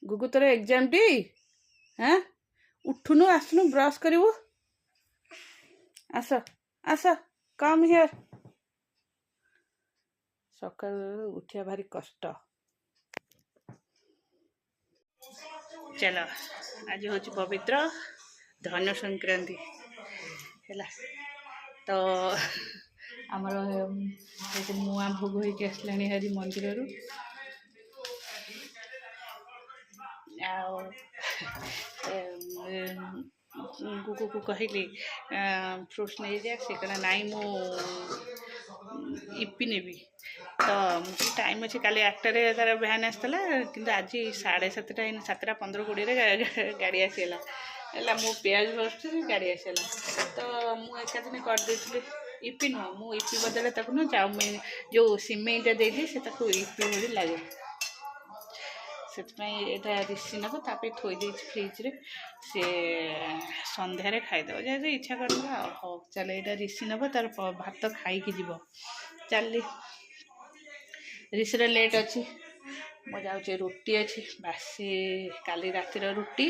गुगु तोर exam T हाँ उठुनु आसनु brush करू आस आस कम हियर सकाल उठिया भारी कष्ट चलो आज हूँ पवित्र धनु संक्रांति है तो आमर मुआ भोग होके आसला हरी मंदिर रू गुगु को कहली फ्रूट्स नहीं जा से कहना नाई मु इपी नेबी तो टाइम अच्छे काली 8टारे तार भ्यान आसला कि आज 7:30 7:15-20 गाड़ी आसला है मु पियाज बस गाड़ी आसला तो मुझे दिन करदे इपी नुह मु इपी बदले न चाउमिन जो सिमेईटा देती से इपी भली लगे से ऋषि नब ताप थोदे फ्रिज रे से संध्यारे खाईदेव जैसे इच्छा कर हो चल यहाँ ऋषि नब तार भात खाई जीव चल ऋषिर लेट अच्छी मो जाऊे रुटी अच्छी बासी काली रातिर रुटी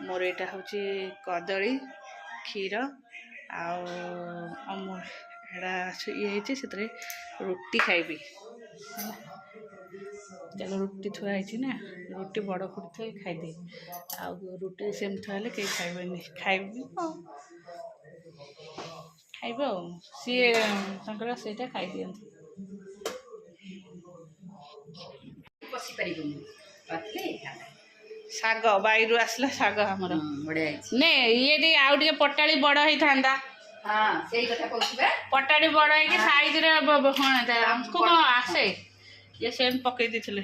मोर यहाँ हूँ कदली क्षीर अमूल ये से रुटी खाइबी चलो रुटी थुआई ना रुटी बड़ खुटी थे खाईदे आ रुटी सेम थुआले कहीं खाइबे खाइबी खाइब सी से खाई शाग बैरु आसला शाग आमर ने ये आउ पटाड़ी बड़ होता पटाड़ी बड़ हो साइज हमको कौन आसे ये सेम पकई देते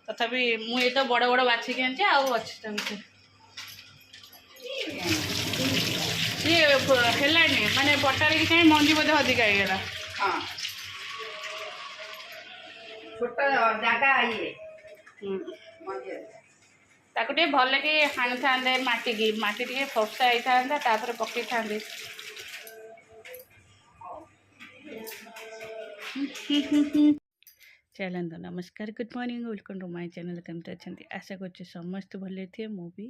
तथापि मुझे तो बड़ बड़ बाछिकी आनी अच्छी सी है माने पटाड़ी की कहीं मंजी बोधे अधिक होगा छोट जगह ये भल कि हाणी था माटी टे फसा होता पकई था चलते नमस्कार good morning welcome to my channel केमती अच्छा आशा कर समस्त भले थे मु भी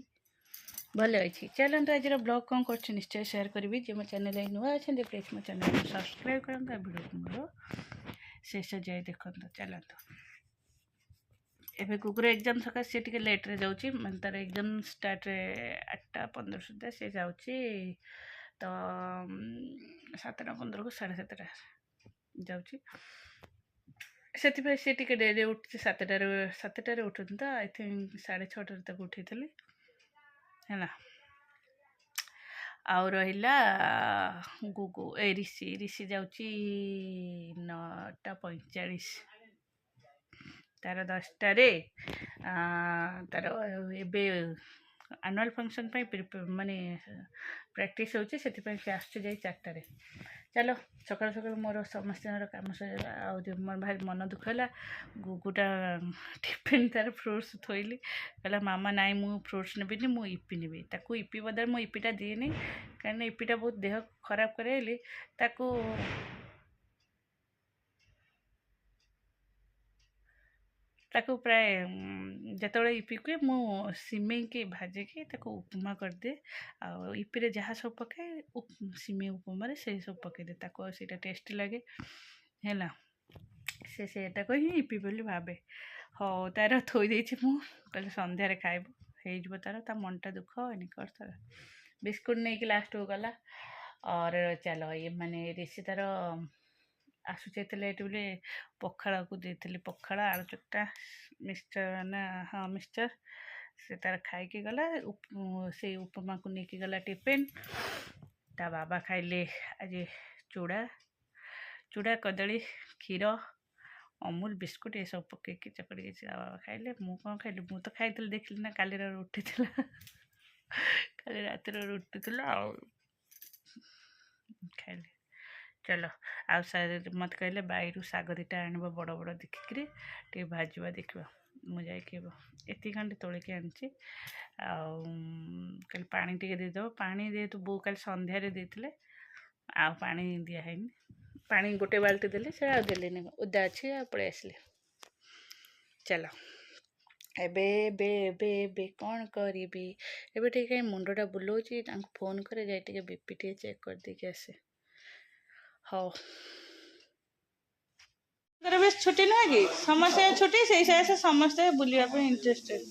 भले अच्छी चलते आज ब्लॉग कौन कर निश्चय शेयर करी जो मो चैनल नुआ अच्छा प्लीज मो चैनल को सब्सक्राइब करता वीडियो को मोर शेष जाए देखो चलते एवं कुकुर एग्जाम सकाश सी टे लेट्रे जाऊँगी मैं तार एग्जाम स्टार्ट 8:15 सुधा सी जाऊँगी तो 7:15 को 7:30 जाऊँगी से टी डेरी उठी 7टारे उठुनी तो आई थिंक 6:30 तक उठी थी है आउ रहा गुगु ए ऋषि जाऊँगी 9:45 तार 10टारे तार एबे एनुअल फंक्शन माने प्रैक्टिस होची से आसुचे जाई 4टारे चलो सकाल सकाल मोर समस्त कम मोर भारी मन दुख है गुगुटा टिफिन तार फ्रूट्स थोइली कहला मामा नाई मु फ्रूट्स नेबिनी मु इपी नेबी ताकू इपी बदल मु इपीटा दिएनी कारण इपीटा बहुत देह खराब करेली ताकू ताकू प्राय जिते इपी कुए मु सिमेई के भाजिकी उपमा करदे इपी जहाँ सब पकाए सिमेई उपमा से सब पकईदे से टेस्टी लगे है सेटा ही इपी बोली भावे हो तार थोदे मुझे सन्धार खाइब हो तार मनटा दुख होनी कर तार बिस्कुट नहीं कि लास्ट को गला और चलो ये माने ऋषि तार आसुचे लेट बोले पखाड़ को देती पखाड़ आलू चकटा मिक्सचर ना हाँ मिक्सचर से तार खाई गला से उपमा को लेकिन गला टिफिन ता बाबा खाइले आज चूड़ा चूड़ा कदली क्षीर अमूल बिस्कुट ये सब पकईकि चकड़ी बाबा खाइले मु कौन खाइली मु तो खाई देखली ना काली रुटी थी काली रात रुटी थी खाइले चलो आ मत कहले बैरु शाग दीटा आण बड़ बड़ देखिक टे भाजवा देखा मुझे एति खंडे तोलिकी आनी कल पानी टे देदेव पानी दे तो बो कल सन्धारे देते आ पानी दिहे पानी गोटे बाल्टी देले से देने ओदा अच्छे पड़े आसले चलो ଏବେ ଏବେ ଏବେ ଏବେ କ'ଣ କରିବି ଏବେ ଟିକେ କାହିଁ ମୁଣ୍ଡଟା ବୁଲଉଛି ତାଙ୍କୁ ଫୋନ୍ করে ଯାଇ ଟିକେ ବିପି ଟିକେ ଚେକ୍ କରିଦେଇକି ଆସେ। ହଉ ବେଶ ଛୁଟି ନୁହେଁ କି ସମସ୍ତେ ଛୁଟି ସେଇ ସକାଶେ ସମସ୍ତେ ବୁଲିବା ପାଇଁ ଇଣ୍ଟରେଷ୍ଟେଡ୍।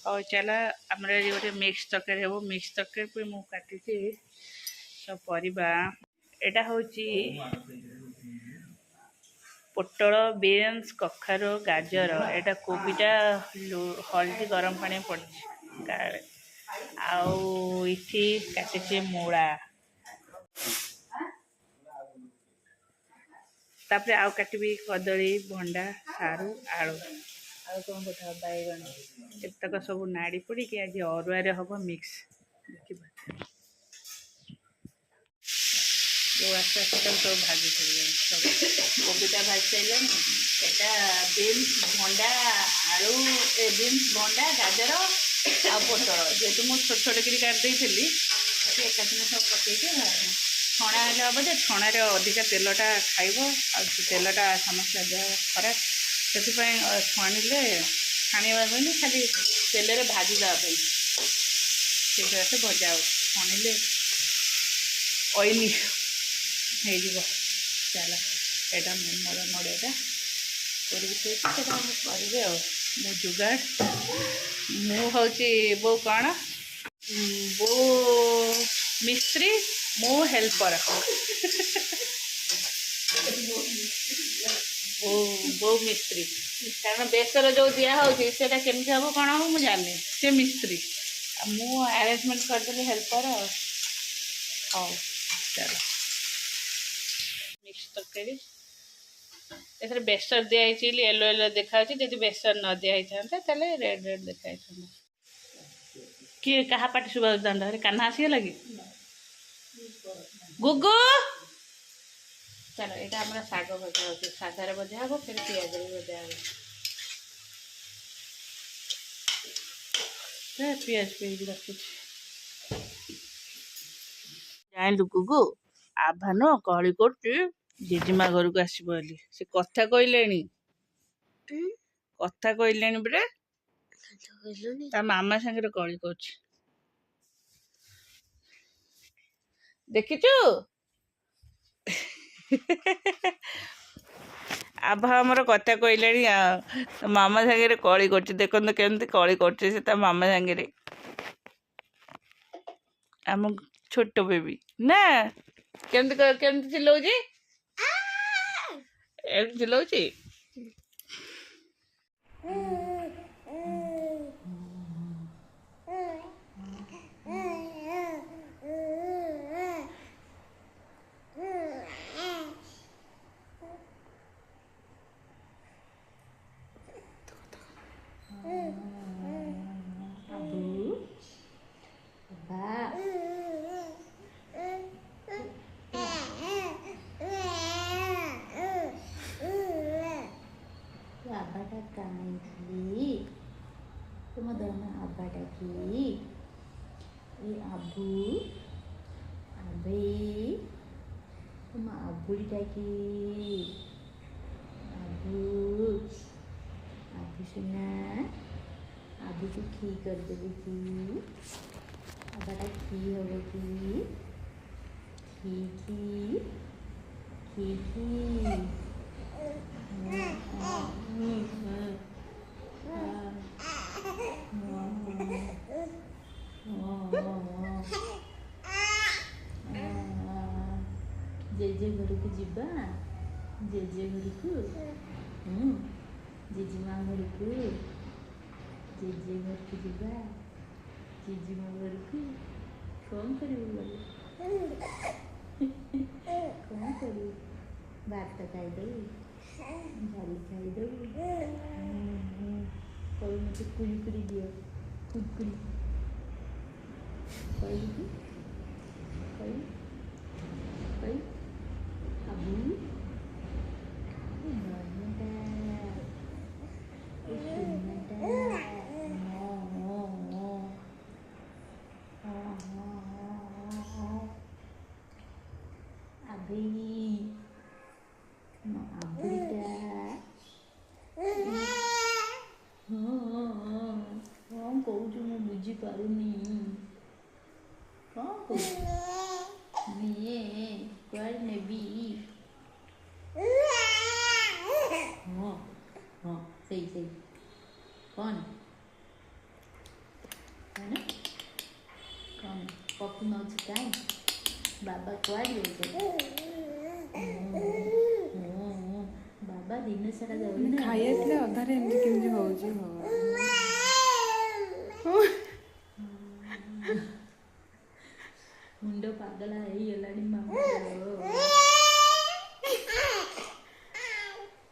ହଉ ଚାଲ ଆମର ଆଜି ଗୋଟେ ମିକ୍ସ ତରକାରୀ ହେବ। ମିକ୍ସ ତରକାରୀ ପାଇଁ ମୁଁ କାଟିଛି ସବୁ ପରିବା। ଏଇଟା ହେଉଛି ପୋଟଳ, ବିନ୍ସ, କଖାରୁ, ଗାଜର। ଏଇଟା କୋବିଟା ହଳଦୀ ଗରମ ପାଣି ପଡ଼ିଛି କାଳେ। ଆଉ ଏଠି କାଟିଛି ମୂଳା। ତାପରେ ଆଉ କାଟିବି କଦଳୀ, ଭଣ୍ଡା, ସାରୁ, ଆଳୁ। ଆଉ କ'ଣ କଥା ବାଇଗଣ। ଏତକ ସବୁ ନାଡ଼ି ପଡ଼ିକି ଆଜି ଅରୁଆରେ ହେବ ମିକ୍ସ। ଦେଖିବା ଯେଉଁ ଆସ୍ତେ ଆସ୍ତେ ତାକୁ ସବୁ ଭାଜି ସାରିଲାଣି। ସବୁ କୋବିଟା ଭାଜି ସାରିଲାଣି। ଏଇଟା ବିନ୍ସ, ଭଣ୍ଡା, ଆଳୁ, ବିନ୍ସ, ଭଣ୍ଡା, ଗାଜର ଆଉ ପୋଟଳ। ଯେହେତୁ ମୁଁ ଛୋଟ ଛୋଟ କରି କାଟିଦେଇଥିଲି ସେ ଏକାଦିନ ସବୁ ପକେଇକି ଛଣା ହେଲେ ହେବ ଯେ ଛଣାରେ ଅଧିକା ତେଲଟା ଖାଇବ ଆଉ ସେ ତେଲଟା ସମସ୍ୟା ଦେହ ଖରାପ। ସେଥିପାଇଁ ଛାଣିଲେ ଛାଣିବା ପାଇଁ ଖାଲି ତେଲରେ ଭାଜି ଦେବା ପାଇଁ ସେଇଟା ଭଜା ହେବ। ଛାଣିଲେ ଅଏଲି ହେଇଯିବ। ଚାଲ ଏଇଟା ମୋର ନଡ଼ିଆଟା କରିକି ଥୋଇଛି ସେଇଟା ମୁଁ କରିବି ଆଉ। ମୁଁ ଯୋଗାଡ଼ ମୁଁ ହେଉଛି ବୋଉ କ'ଣ ବୋଉ ମିସ୍ତ୍ରୀ ମୁଁ ହେଲ୍ପର। ବୋଉ ମିସ୍ତ୍ରୀ କାରଣ ବେସର ଯେଉଁ ଦିଆହେଉଛି ସେଇଟା କେମିତି ହେବ କ'ଣ ହେବ ମୁଁ ଜାଣିନି। ସେ ମିସ୍ତ୍ରୀ ଆଉ ମୁଁ ଆରେଞ୍ଜମେଣ୍ଟ କରିଦେଲି ହେଲ୍ପର ଆଉ। ହଉ ଚାଲ ମିକ୍ସ ତରକାରୀ। ଏଥିରେ ବେସର ଦିଆହେଇଛି ବୋଲି ୟେଲୋ ୟେଲୋ ଦେଖାହେଉଛି। ଯଦି ବେସର ନ ଦିଆହେଇଥାନ୍ତା ତାହେଲେ ରେଡ୍ ରେଡ୍ ଦେଖାହେଇଥାନ୍ତା। କିଏ କାହା ପାଟି ଶୁଭାଯାଉଛି ଦାଣ୍ଡରେ? କାହ୍ନା ଆସିଗଲା କି? ଗୁଗୁ ଚାଲ ଏଇଟା ଆମର ଶାଗ ଭଜା ହେଉଛି। ସାଧାରେ ଭଜା ହେବ ଫେର ପିଆଜରେ ଭଜା ହେବ। ପିଆଜ ରଖୁଛି। ଜାଣିଲୁ ଗୁଗୁ ଆଭାନ କଳି କରୁଛି ଜେଜେମା ଘରକୁ ଆସିବ ବୋଲି। ସେ କଥା କହିଲେଣି ପରା। ତା ମାମା ସାଙ୍ଗରେ କଳି କରୁଛି ଦେଖିଛୁ। ଆଭା ଆମର କଥା କହିଲାଣି ଆଉ ମାମା ସାଙ୍ଗରେ କଳି କରୁଛି। ଦେଖନ୍ତୁ କେମିତି କଳି କରୁଛି ସେ ତା ମାମା ସାଙ୍ଗରେ। ଆମ ଛୋଟ ବେବି ନା କେମିତି ଚିଲଉଛି ଏମିତି ଚିଲଉଛି। ଆବାଟା କାହିଁକି ତୁମ ଧନ ଆବାଟା କି ଏ ଆବୁ ଆବେ ତୁମ ଆବୁଡ଼ିଟା କି ଆବୁ ଆବୁ ସୁନା ଆବୁକୁ ଖି କରିଦେବି କି ଆବାଟା ଖି ହବ କି ଖି ଖି ଖି ଖି ଜେଜେ ଘରକୁ ଯିବା ଜେଜେ ଘରକୁ ଜେଜେମା ଘରକୁ ଜେଜେ ଘରକୁ ଯିବା ଜେଜେମା ଘରକୁ କ'ଣ କରିବୁ ଗଲେ କ'ଣ କରିବୁ ଭାତ ଖାଇଦେବୁ ଡାଲି ଖାଇଦେବୁ କହିବୁ ମୋତେ କୁରିକୁରି ଦିଅ କୁରକୁରି କହିବୁ କହିବୁ କହିବୁ ଆବୁ ନର୍ମଟା ସୁନାଟା ଆବେ ମୋ ଆବୁଟା बाबा कुआडे बाबा दिन सारा जाऊँ खाइए अधारे एमती केमती होउची मुंड पागल ହେଇଗଲାଣି ମାମା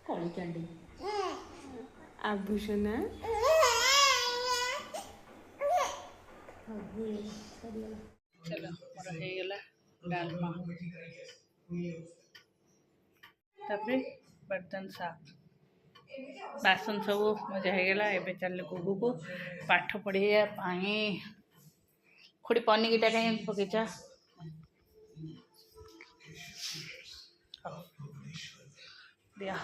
କଳି ଚାଣ୍ଡି आभूषण ସବୁ ସରିଗଲା चलो मोर ହେଇଗଲା डालमा तापरे बर्तन साफ बासन सब मजा ହେଇଗଲା ଏବେ ଚାଲିଲେ गुगु को पाठ पढ़िया पानी खुड़ी पनिकिटा कहीं पकेचा दिया